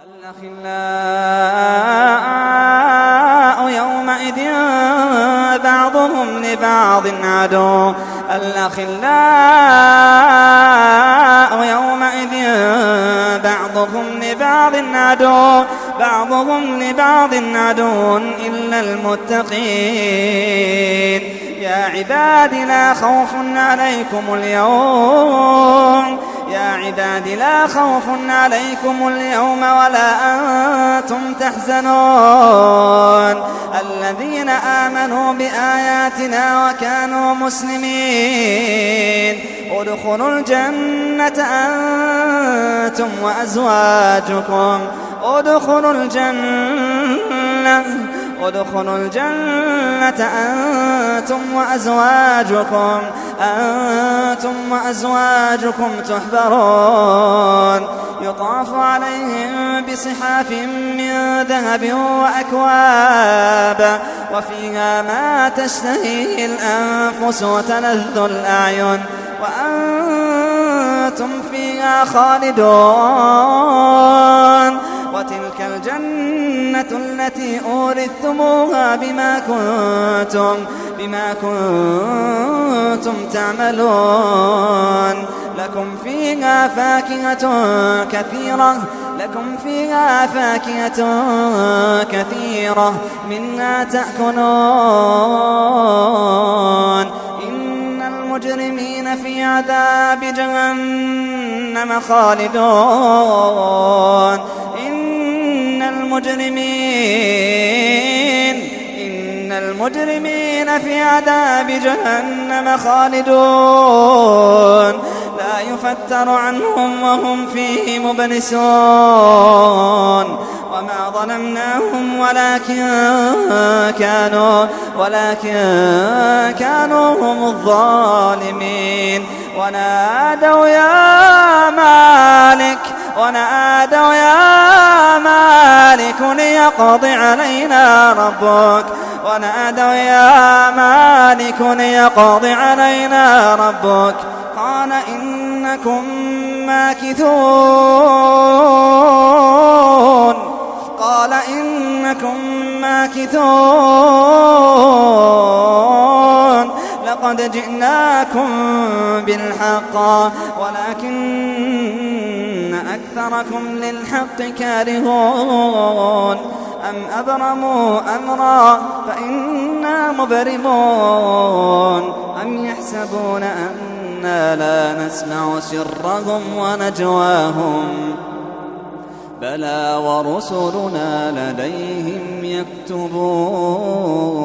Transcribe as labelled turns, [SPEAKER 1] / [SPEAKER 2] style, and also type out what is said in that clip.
[SPEAKER 1] الأخلاء يومئذ بعضهم لبعض عدو. الأخلاء يومئذ بعضهم لبعض عدو إلا المتقين. يا عباد لا خوف عليكم اليوم ولا أنتم تحزنون. الذين آمنوا بآياتنا وكانوا مسلمين ادخلوا الجنة أنتم وأزواجكم أنتم وأزواجكم تحبرون. يطاف عليهم بصحاف من ذهب وأكواب وفيها ما تشتهيه الأنفس وتلذ الأعين وأنتم فيها خالدون. وتلك الجنة التي أورثتموها بما كنتم تعملون. لكم فيها فاكهة كثيرة منها تأكلون. إن المجرمين في عذاب جهنم خالدون. إن المجرمين في عذاب جهنم خالدون. لا يفتر عنهم وهم فيه مبلسون. وما ظلمناهم ولكن كانوا هم الظالمين. ونادوا يا مالك ليقض علينا ربك قال إنكم ماكثون. لقد جئناكم بالحق ولكن أكثركم للحق كارهون. أم أبرموا أمرا فإنا مبرمون. أم يحسبون أنا لا نسمع سرهم ونجواهم بلى ورسلنا لديهم يكتبون.